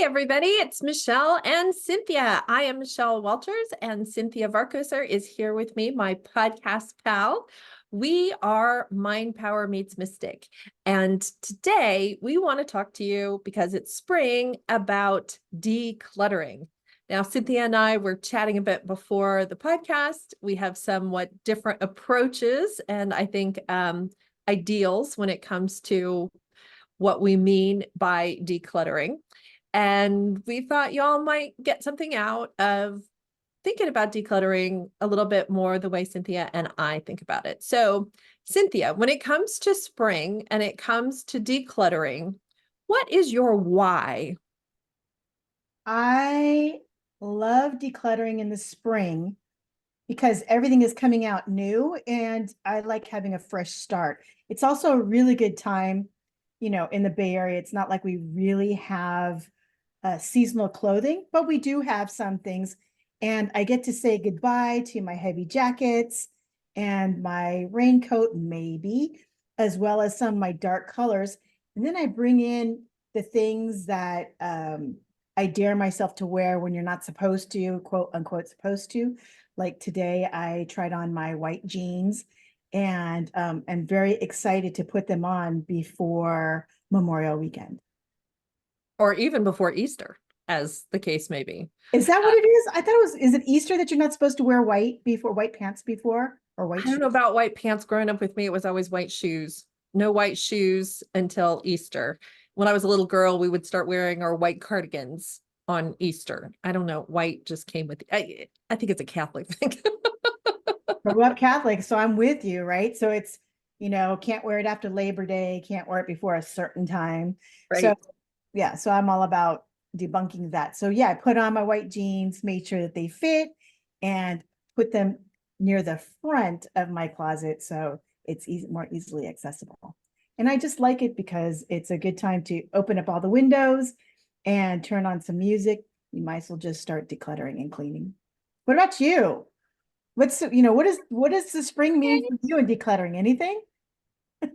Everybody, it's Michelle and Cinthia. I am Michelle Walters, and Cinthia Varcoser is here with me, my podcast pal. We are Mind Power Meets Mystic. And today we want to talk to you because it's spring about decluttering. Now, Cinthia and I were chatting a bit before the podcast. We have somewhat different approaches and I think ideals when it comes to what we mean by decluttering. And we thought y'all might get something out of thinking about decluttering a little bit more the way Cinthia and I think about it. So, Cinthia, when it comes to spring and it comes to decluttering, what is your why? I love decluttering in the spring because everything is coming out new and I like having a fresh start. It's also a really good time, in the Bay Area. It's not like we really have seasonal clothing, but we do have some things. And I get to say goodbye to my heavy jackets and my raincoat, maybe, as well as some of my dark colors. And then I bring in the things that I dare myself to wear when you're not supposed to, quote unquote, supposed to. Like today, I tried on my white jeans and I'm very excited to put them on before Memorial Weekend. Or even before Easter, as the case may be. Is that what it is? I thought is it Easter that you're not supposed to wear white pants before, or white I don't know shoes? about white pants. Growing up with me, it was always white shoes. No white shoes until Easter. When I was a little girl, we would start wearing our white cardigans on Easter. I don't know. White just came with I think it's a Catholic thing. Grew up Catholic, so I'm with you, right? So it's, can't wear it after Labor Day, can't wear it before a certain time. So Right. yeah, so I'm all about debunking that. So yeah, I put on my white jeans, made sure that they fit, and put them near the front of my closet so it's more easily accessible. And I just like it because it's a good time to open up all the windows and turn on some music. You might as well just start decluttering and cleaning. What about you? What does the spring mean for you in decluttering? Anything? I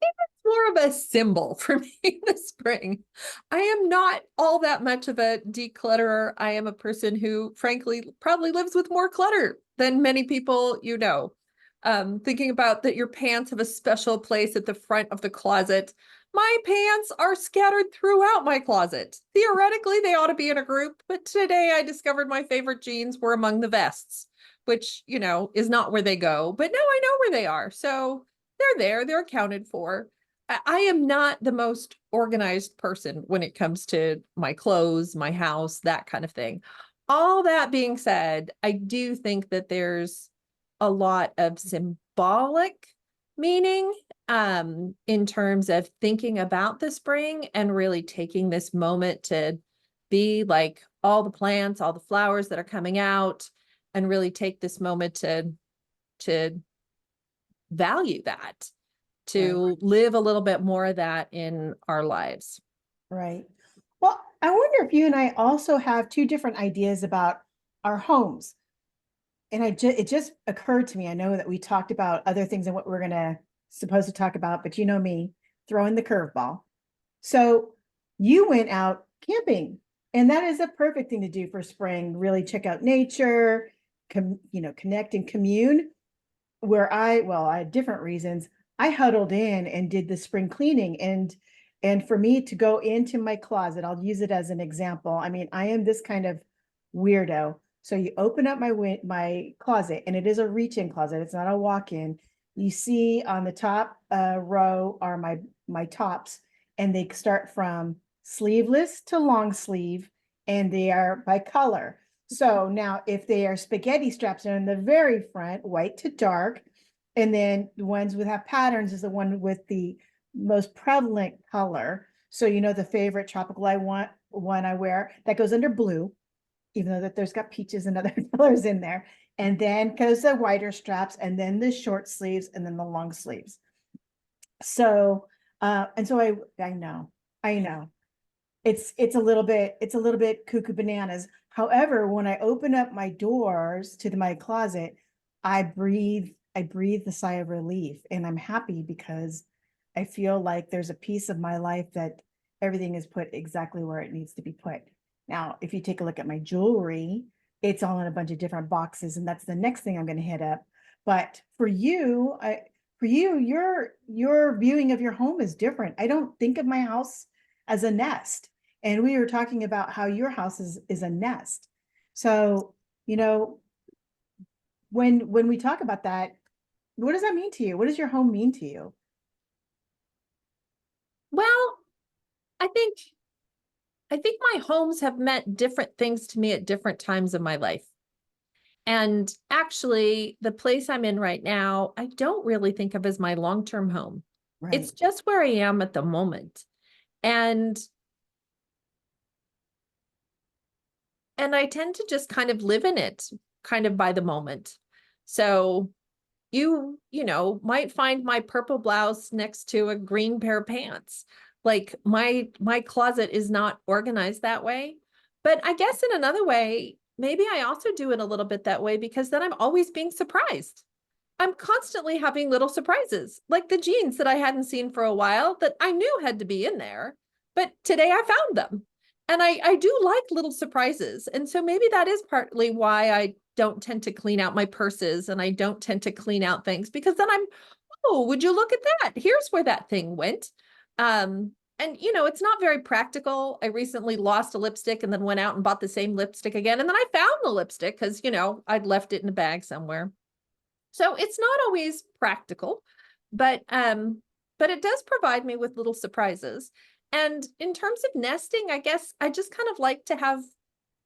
think it's more of a symbol for me in the spring. I am not all that much of a declutterer. I am a person who, frankly, probably lives with more clutter than many people you know. Thinking about that your pants have a special place at the front of the closet. My pants are scattered throughout my closet. Theoretically, they ought to be in a group, but today I discovered my favorite jeans were among the vests, which, is not where they go. But now I know where they are. So they're there, they're accounted for. I am not the most organized person when it comes to my clothes, my house, that kind of thing. All that being said, I do think that there's a lot of symbolic meaning in terms of thinking about the spring and really taking this moment to be like all the plants, all the flowers that are coming out, and really take this moment to value that, Right, to live a little bit more of that in our lives. right. Well, I wonder if you and I also have two different ideas about our homes. And it just occurred to me. I know that we talked about other things and what we're gonna supposed to talk about, but you know me, throwing the curveball. So you went out camping, and that is a perfect thing to do for spring. Really check out nature, connect and commune. I had different reasons. I huddled in and did the spring cleaning, and for me to go into my closet, I'll use it as an example. I mean, I am this kind of weirdo. So you open up my closet, and it is a reach-in closet. It's not a walk-in. You see on the top row are my tops, and they start from sleeveless to long sleeve, and they are by color. So now if they are spaghetti straps, are in the very front, white to dark, and then the ones with have patterns is the one with the most prevalent color. So the favorite tropical I want one I wear that goes under blue, even though that there's got peaches and other colors in there. And then goes the wider straps, and then the short sleeves, and then the long sleeves. So and so I know it's a little bit cuckoo bananas. However, when I open up my doors to my closet, I breathe the sigh of relief, and I'm happy because I feel like there's a piece of my life that everything is put exactly where it needs to be put. Now, if you take a look at my jewelry, it's all in a bunch of different boxes, and that's the next thing I'm going to hit up. But for you, your viewing of your home is different. I don't think of my house as a nest, and we were talking about how your house is a nest. So, you know, when we talk about that, what does that mean to you? What does your home mean to you? Well, I think I think my homes have meant different things to me at different times of my life. And actually, the place I'm in right now, I don't really think of as my long-term home. It's Right. just where I am at the moment. And and I tend to just kind of live in it kind of by the moment. So you might find my purple blouse next to a green pair of pants. Like my closet is not organized that way. But I guess in another way, maybe I also do it a little bit that way because then I'm always being surprised. I'm constantly having little surprises, like the jeans that I hadn't seen for a while that I knew had to be in there, but today I found them. And I do like little surprises. And so maybe that is partly why I don't tend to clean out my purses and I don't tend to clean out things because then oh, would you look at that? Here's where that thing went. And it's not very practical. I recently lost a lipstick and then went out and bought the same lipstick again. And then I found the lipstick because, I'd left it in a bag somewhere. So it's not always practical, but it does provide me with little surprises. And in terms of nesting, I guess I just kind of like to have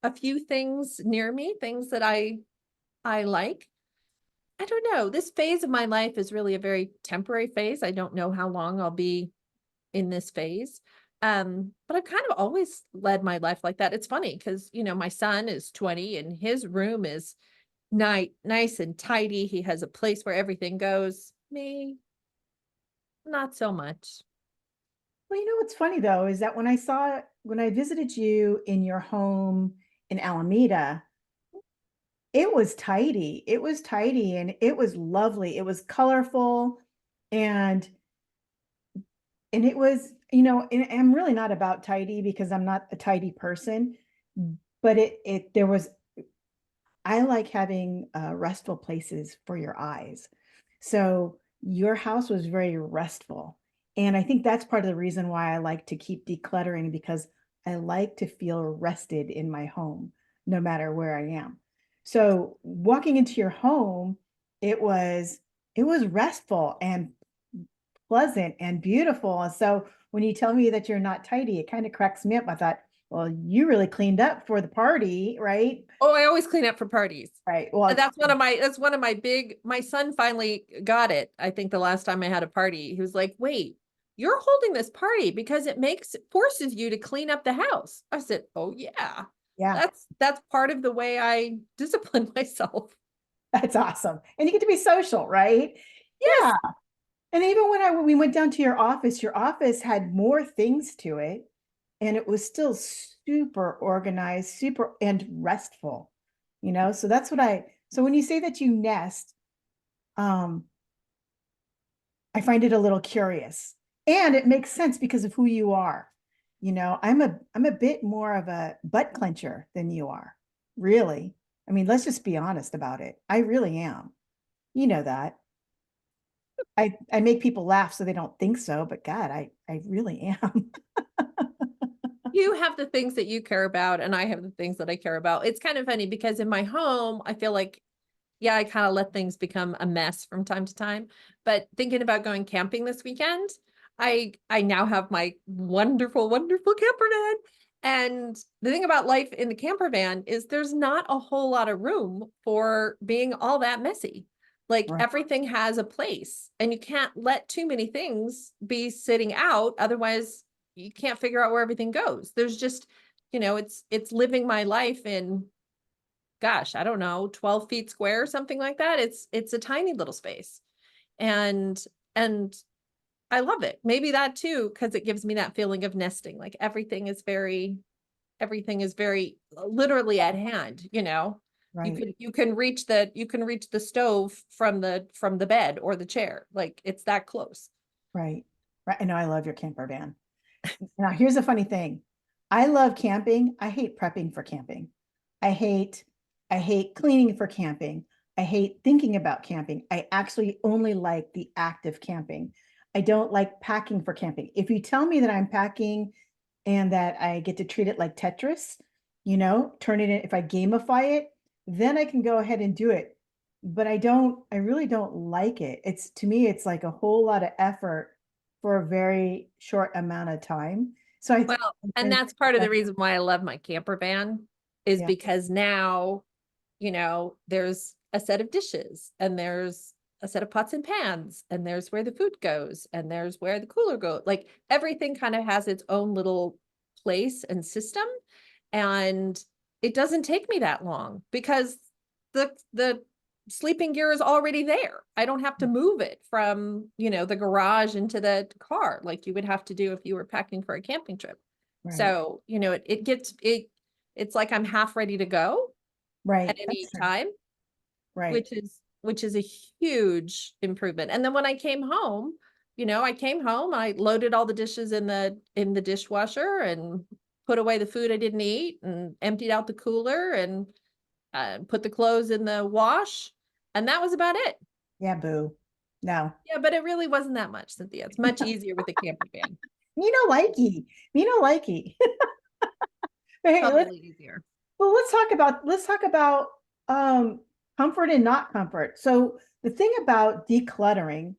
a few things near me, things that I like. I don't know. This phase of my life is really a very temporary phase. I don't know how long I'll be in this phase. But I've kind of always led my life like that. It's funny because, my son is 20 and his room is nice and tidy. He has a place where everything goes. Me, not so much. Well, what's funny though is that when I visited you in your home in Alameda, it was tidy. It was tidy and it was lovely. It was colorful and it was, and I'm really not about tidy because I'm not a tidy person, but there was, I like having restful places for your eyes. So your house was very restful. And I think that's part of the reason why I like to keep decluttering because I like to feel rested in my home, no matter where I am. So walking into your home, it was it was restful and pleasant and beautiful. And so when you tell me that you're not tidy, it kind of cracks me up. I thought, well, you really cleaned up for the party, right? Oh, I always clean up for parties. Right. Well, That's one of my my son finally got it. I think the last time I had a party, he was like, wait, you're holding this party because forces you to clean up the house. I said, oh yeah, yeah, that's part of the way I discipline myself. that's awesome. And you get to be social, right? Yeah. Yes. And even when we went down to your office had more things to it, and it was still super organized, super and restful. So that's what so when you say that you nest, um, I find it a little curious. And it makes sense because of who you are. I'm a bit more of a butt clencher than you are. Really. I mean, let's just be honest about it. I really am. You know that. I make people laugh so they don't think so, but God, I really am. You have the things that you care about, and I have the things that I care about. It's kind of funny because in my home, I feel like, yeah, I kind of let things become a mess from time to time. But thinking about going camping this weekend, I now have my wonderful, wonderful camper van. And the thing about life in the camper van is there's not a whole lot of room for being all that messy. Like Right, everything has a place, and you can't let too many things be sitting out. Otherwise, you can't figure out where everything goes. There's just, it's living my life in, gosh, I don't know, 12 feet square or something like that. It's a tiny little space. And and I love it. Maybe that too, because it gives me that feeling of nesting. Like everything is very literally at hand, you know. You right, can you can reach the stove from the bed or the chair. Like it's that close. right, right. I know I love your camper van. Now, here's a funny thing. I love camping. I hate prepping for camping. I hate, I hate cleaning for camping. I hate thinking about camping. I actually only like the act of camping. I don't like packing for camping. If you tell me that I'm packing and that I get to treat it like Tetris, turn it in, if I gamify it, then I can go ahead and do it. But I really don't like it. It's to me, it's like a whole lot of effort for a very short amount of time. So Well, and I that's part of the reason why I love my camper van is yeah, because now, there's a set of dishes and there's a set of pots and pans and there's where the food goes and there's where the cooler goes. Like everything kind of has its own little place and system. And it doesn't take me that long because the sleeping gear is already there. I don't have to move it from, the garage into the car like you would have to do if you were packing for a camping trip. right, So, it's like I'm half ready to go at right. any That's true. time, Right. which is a huge improvement. And then when I came home, I loaded all the dishes in the dishwasher and put away the food I didn't eat and emptied out the cooler and put the clothes in the wash. And that was about it. Yeah, boo. No. Yeah, but it really wasn't that much, Cynthia. It's much easier with a camper van. Me no likey. Me no likey. Hey, Totally easier. let's talk about um comfort and not comfort. So the thing about decluttering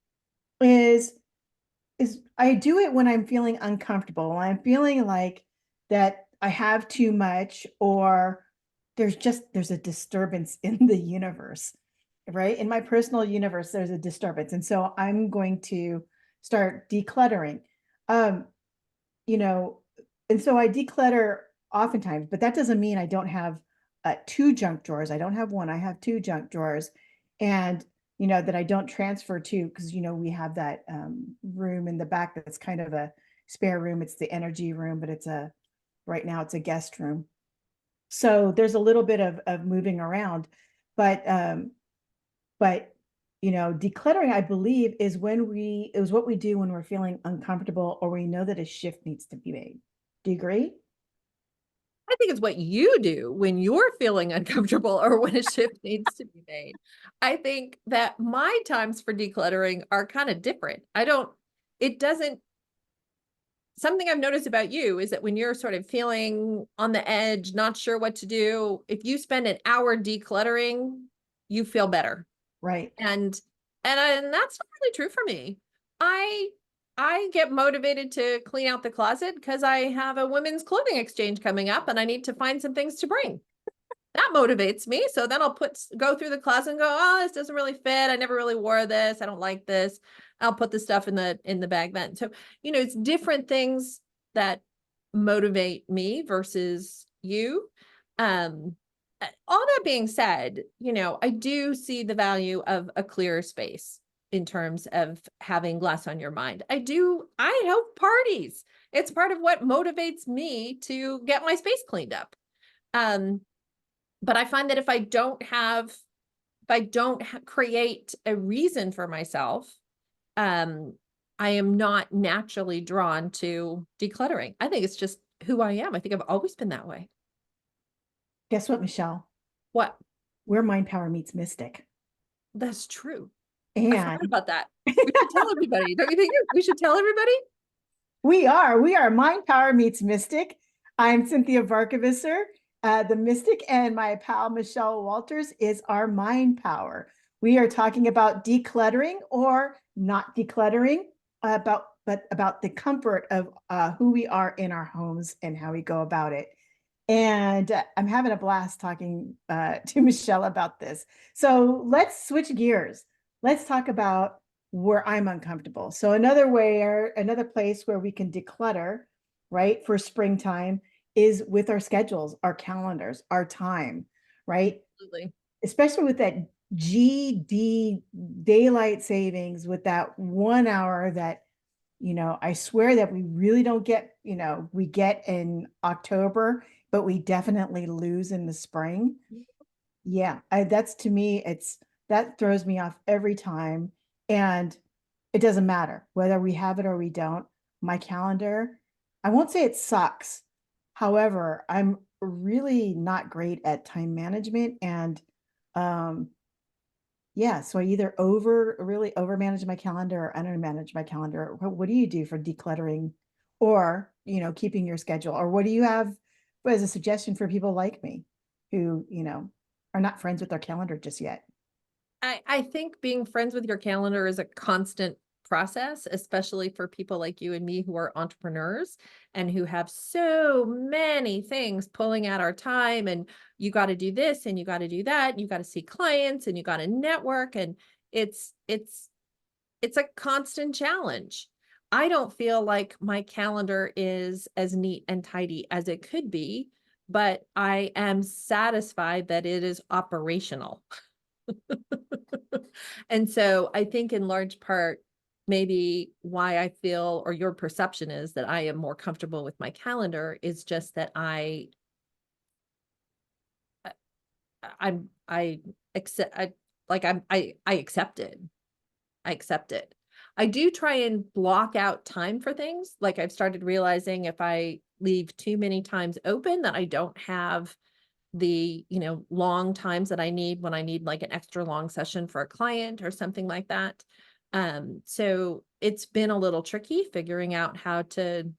is I do it when I'm feeling uncomfortable, when I'm feeling like that I have too much, or there's a disturbance in the universe, right? In my personal universe, there's a disturbance. And so I'm going to start decluttering. Um, you know, and so I declutter oftentimes, but that doesn't mean I don't have two junk drawers. I don't have one, I have two junk drawers. And that I don't transfer to, because we have that room in the back that's kind of a spare room. It's the energy room, but right now it's a guest room. So there's a little bit of moving around, but but decluttering, I believe, is what we do when we're feeling uncomfortable or we know that a shift needs to be made. Do you agree? I think it's what you do when you're feeling uncomfortable or when a shift needs to be made. I think that my times for decluttering are kind of different. It doesn't, something I've noticed about you is that when you're sort of feeling on the edge, not sure what to do, if you spend an hour decluttering, you feel better. Right. And that's not really true for me. I I get motivated to clean out the closet because I have a women's clothing exchange coming up and I need to find some things to bring. That motivates me. So then I'll go through the closet and go, oh, this doesn't really fit. I never really wore this. I don't like this. I'll put the stuff in the bag then. So, it's different things that motivate me versus you. All that being said, I do see the value of a clearer space in terms of having less on your mind. I have parties. It's part of what motivates me to get my space cleaned up. Um, but I find that if I don't create a reason for myself, um, I am not naturally drawn to decluttering. I think it's just who I am. I think I've always been that way. Guess what, Michelle? What? Where mind power meets mystic. That's true. I And forgot about that. We should tell everybody. Don't you think we should tell everybody? we are Mind Power Meets Mystic. I'm Cinthia Varkevisser, the Mystic, and my pal Michelle Walters is our Mind Power. We are talking about decluttering or not decluttering, about the comfort of who we are in our homes and how we go about it. And I'm having a blast talking to Michelle about this. So let's switch gears. Let's talk about where I'm uncomfortable. So another place where we can declutter, right, for springtime is with our schedules, our calendars, our time, right? Absolutely. Especially with that GD daylight savings, with that 1 hour that I swear that we really don't get, we get in October, but we definitely lose in the spring. Yeah, that's to me, that throws me off every time. And it doesn't matter whether we have it or we don't. My calendar, I won't say it sucks. However, I'm really not great at time management and um yeah, so I either really over manage my calendar or under manage my calendar. What do you do for decluttering or, keeping your schedule? Or what do you have as a suggestion for people like me who, are not friends with their calendar just yet? I think being friends with your calendar is a constant process, especially for people like you and me who are entrepreneurs and who have so many things pulling at our time. And you got to do this and you got to do that. And you got to see clients and you got to network. And it's it's it's a constant challenge. I don't feel like my calendar is as neat and tidy as it could be, but I am satisfied that it is operational. And so I think in large part, maybe why I feel or your perception is that I am more comfortable with my calendar is just that I- I accept I accept it. I accept it. I do try and block out time for things. Like I've started realizing if I leave too many times open that I don't have the, long times that I need when I need like an extra long session for a client or something like that. So it's been a little tricky figuring out how to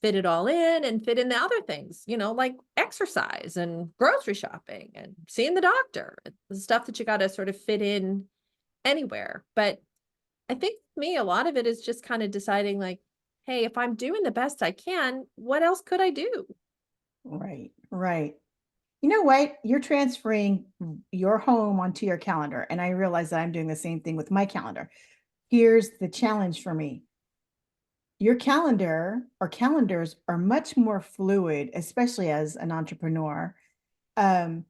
fit it all in and fit in the other things, like exercise and grocery shopping and seeing the doctor, the stuff that you got to sort of fit in anywhere. But I think for me, a lot of it is just kind of deciding like, hey, if I'm doing the best I can, what else could I do? Right, right. You know what? You're transferring your home onto your calendar. And I realize that I'm doing the same thing with my calendar. Here's the challenge for me. Your calendar or calendars are much more fluid, especially as an entrepreneur, um,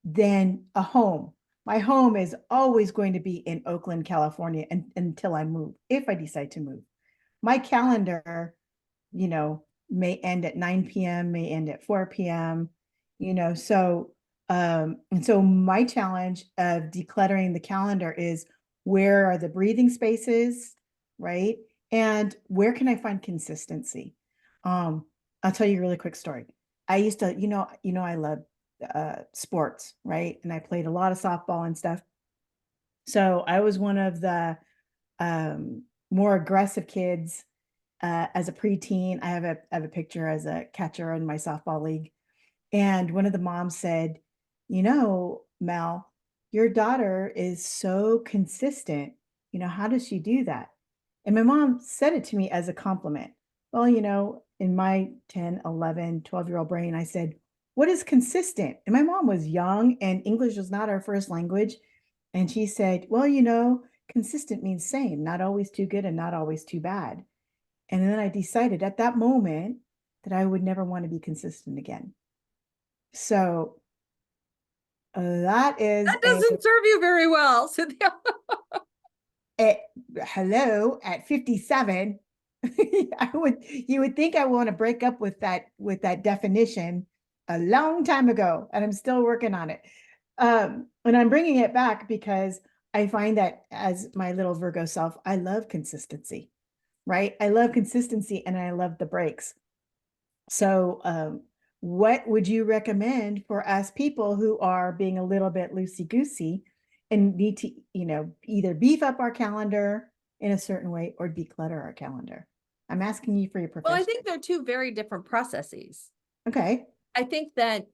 than a home. My home is always going to be in Oakland, California, until I move, if I decide to move. My calendar, may end at 9 p.m., may end at 4 p.m., so and so my challenge of decluttering the calendar is where are the breathing spaces, right? And where can I find consistency? Um, I'll tell you a really quick story. I used to, I love sports, right? And I played a lot of softball and stuff. So I was one of the more aggressive kids as a preteen. I have a picture as a catcher in my softball league. And one of the moms said, Mel, your daughter is so consistent. How does she do that? And my mom said it to me as a compliment. Well, in my 10, 11, 12-year-old brain, I said, what is consistent? And my mom was young and English was not our first language. And she said, well, consistent means same, not always too good and not always too bad. And then I decided at that moment that I would never want to be consistent again. So that is That doesn't serve you very well, Cynthia. a hello at 57. You would think I want to break up with that definition a long time ago, and I'm still working on it. And I'm bringing it back because I find that as my little Virgo self, I love consistency, right? I love consistency and I love the breaks. So, what would you recommend for us people who are being a little bit loosey goosey and need to, either beef up our calendar in a certain way or declutter our calendar? I'm asking you for your Well, I profession. think they're two very different processes. Okay. I think that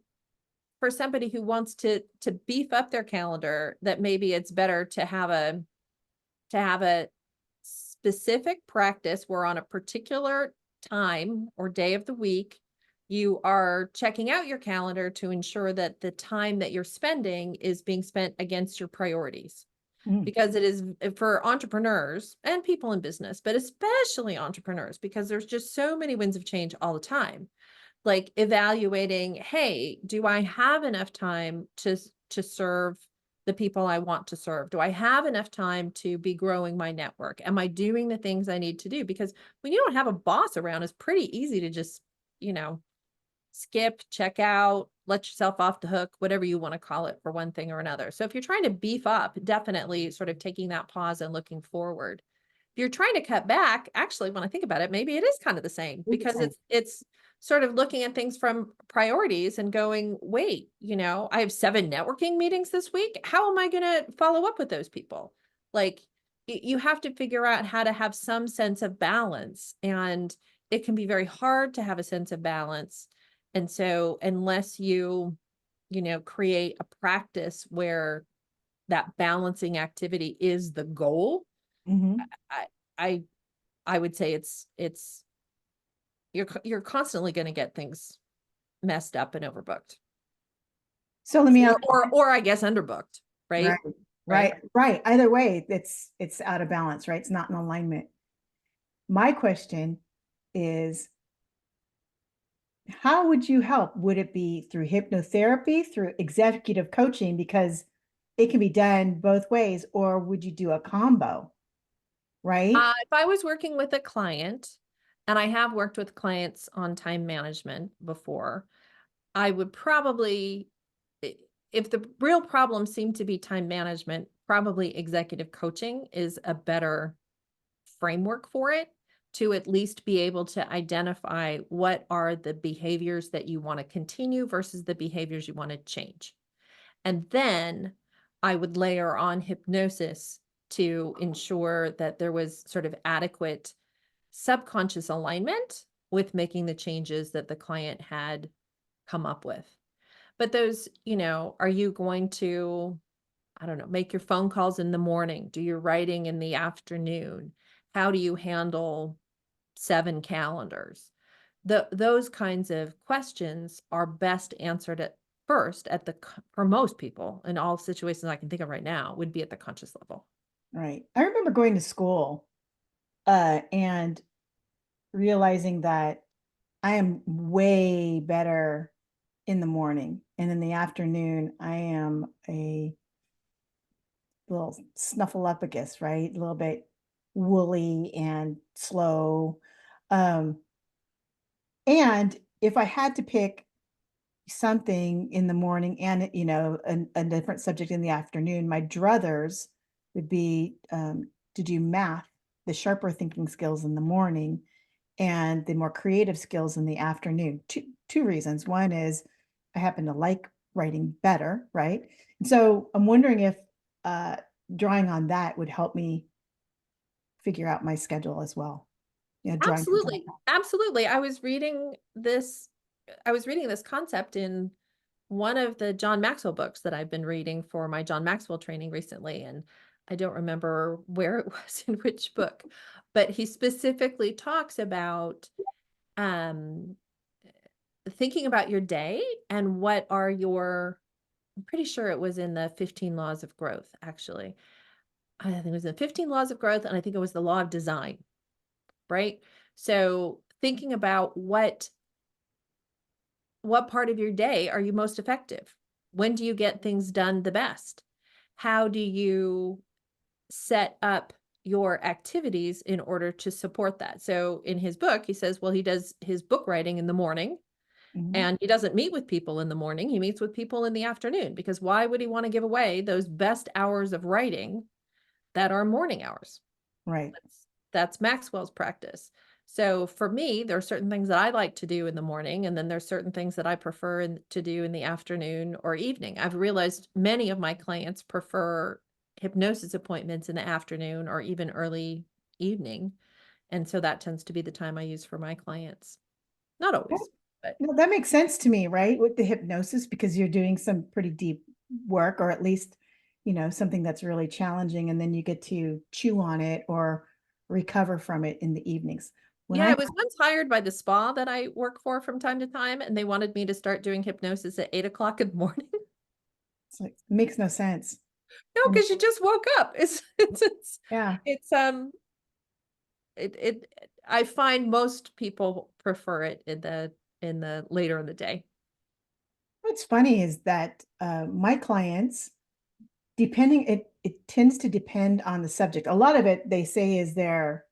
for somebody who wants to beef up their calendar, that maybe it's better to have a specific practice where on a particular time or day of the week, you are checking out your calendar to ensure that the time that you're spending is being spent against your priorities. Mm, Because it is for entrepreneurs and people in business, but especially entrepreneurs, because there's just so many winds of change all the time. Like evaluating, hey, do I have enough time to serve the people I want to serve? Do I have enough time to be growing my network? Am I doing the things I need to do? Because when you don't have a boss around, it's pretty easy to just, you know, skip, check out, let yourself off the hook, whatever you want to call it for one thing or another. So if you're trying to beef up, definitely sort of taking that pause and looking forward. If you're trying to cut back, actually, when I think about it, maybe it is kind of the same because it's sort of looking at things from priorities and going, wait, I have 7 networking meetings this week. How am I going to follow up with those people? Like you have to figure out how to have some sense of balance, and it can be very hard to have a sense of balance. And so unless create a practice where that balancing activity is the goal, Mhm. I I I would say it's you're constantly going to get things messed up and overbooked, So let me ask, or I guess underbooked, right, right? Right. right. Either way, it's out of balance, right? It's not in alignment. My question is, how would you help? Would it be through hypnotherapy, through executive coaching, because it can be done both ways, or would you do a combo, right? If I was working with a client, and I have worked with clients on time management before, I would probably, if the real problem seemed to be time management, probably executive coaching is a better framework for it, to at least be able to identify what are the behaviors that you want to continue versus the behaviors you want to change. And then I would layer on hypnosis to ensure that there was sort of adequate subconscious alignment with making the changes that the client had come up with. But those, are you going to, I don't know, make your phone calls in the morning, do your writing in the afternoon? How do you handle 7 calendars? Those kinds of questions are best answered at first for most people in all situations I can think of right now would be at the conscious level. Right. I remember going to school and realizing that I am way better in the morning, and in the afternoon, I am a little snuffleupagus, right? A little bit woolly and slow. Um, and if I had to pick something in the morning and a different subject in the afternoon, my druthers would be to do math, the sharper thinking skills in the morning, and the more creative skills in the afternoon. Two reasons. One is I happen to like writing better, right? And so I'm wondering if uh, drawing on that would help me figure out my schedule as well. Drawing from Absolutely. Absolutely. I was reading this concept in one of the John Maxwell books that I've been reading for my John Maxwell training recently. And I don't remember where it was in which book, but he specifically talks about um, thinking about your day and I'm pretty sure it was in the 15 laws of growth, actually. I think it was the 15 laws of growth, and I think it was the law of design, right? So thinking about what part of your day are you most effective? When do you get things done the best? How do you set up your activities in order to support that? So in his book, he says, well, he does his book writing in the morning, Mhm. and he doesn't meet with people in the morning. He meets with people in the afternoon, because why would he want to give away those best hours of writing that are morning hours? Right. That's Maxwell's practice. So for me, there are certain things that I like to do in the morning, and then there's certain things that I prefer to do in the afternoon or evening. I've realized many of my clients prefer hypnosis appointments in the afternoon or even early evening. And so that tends to be the time I use for my clients. Not always, but No, that makes sense to me, right? With the hypnosis, because you're doing some pretty deep work, or at least, something that's really challenging, and then you get to chew on it or recover from it in the evenings. When yeah, I, I was once hired by the spa that I work for from time to time, and they wanted me to start doing hypnosis at 8 o'clock in the morning. it's like, it makes no sense. No, I mean, because you just woke up. yeah, It's I find most people prefer it in the later in the day. what's funny is that my clients, depending, it tends to depend on the subject. A lot of it they say is their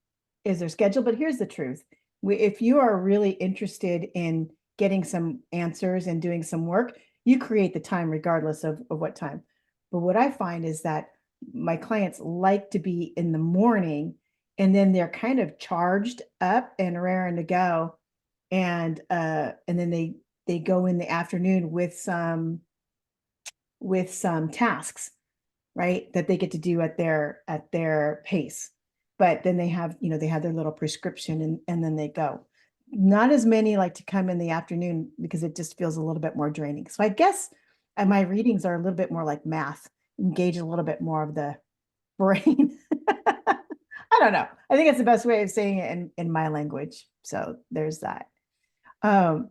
schedule, but here's the truth. If you are really interested in getting some answers and doing some work, you create the time regardless of what time. But what I find is that my clients like to be in the morning, and then they're kind of charged up and raring to go. And then they go in the afternoon with some tasks, right? That they get to do at their pace. But then they have, they have their little prescription and then they go. Not as many like to come in the afternoon because it just feels a little bit more draining. So I guess my readings are a little bit more like math, engage a little bit more of the brain. I don't know. I think it's the best way of saying it in my language. So there's that. Um,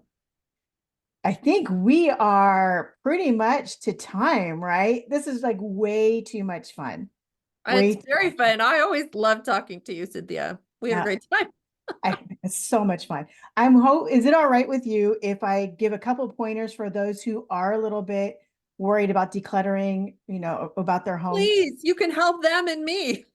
I think we are pretty much to time, right? This is like way too much fun. It's Way too very much. fun. I always love talking to you, Cynthia. We have a Yeah, great time. it's so much fun. Is it all right with you if I give a couple pointers for those who are a little bit worried about decluttering, about their home? Please, you can help them and me.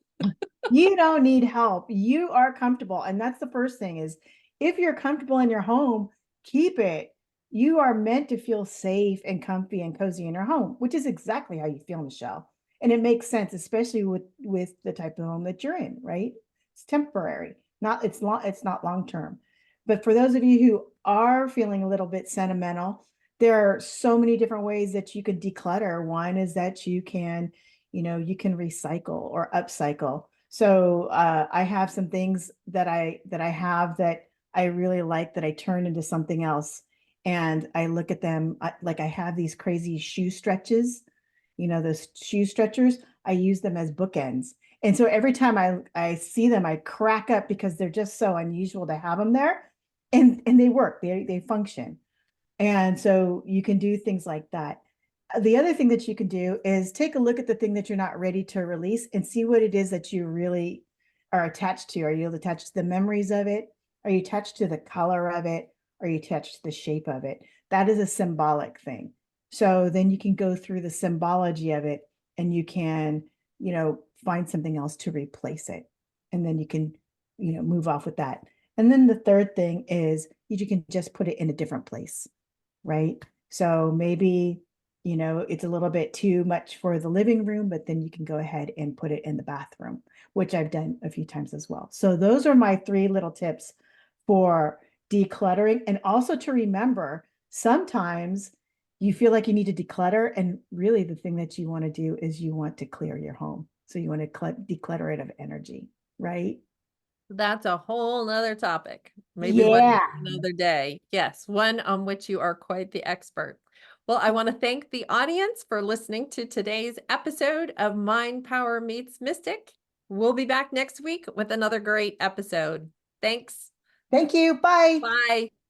You don't need help. You are comfortable. And that's the first thing is if you're comfortable in your home, keep it. You are meant to feel safe and comfy and cozy in your home, which is exactly how you feel, Michelle. And it makes sense, especially with the type of home that you're in, right? It's temporary. It's not long term. But for those of you who are feeling a little bit sentimental, there are so many different ways that you could declutter. One is that you can recycle or upcycle. So I have some things that I have that I really like that I turn into something else, and I look at them like I have these crazy shoe stretches, those shoe stretchers. I use them as bookends, and so every time I see them, I crack up because they're just so unusual to have them there, and they work. They function, and so you can do things like that. The other thing that you can do is take a look at the thing that you're not ready to release and see what it is that you really are attached to. Are you attached to the memories of it? Are you attached to the color of it? Are you attached to the shape of it? That is a symbolic thing. So then you can go through the symbology of it and you can, find something else to replace it. And then you can, move off with that. And then the third thing is you can just put it in a different place, right? So maybe, it's a little bit too much for the living room, but then you can go ahead and put it in the bathroom, which I've done a few times as well. So those are my 3 little tips for decluttering. And also to remember, sometimes you feel like you need to declutter. And really the thing that you want to do is you want to clear your home. So you want to declutter it of energy, right? That's a whole nother topic. Maybe one Yeah. for another day. Yes, one on which you are quite the expert. Well, I want to thank the audience for listening to today's episode of Mind Power Meets Mystic. We'll be back next week with another great episode. Thanks. Thank you. Bye. Bye.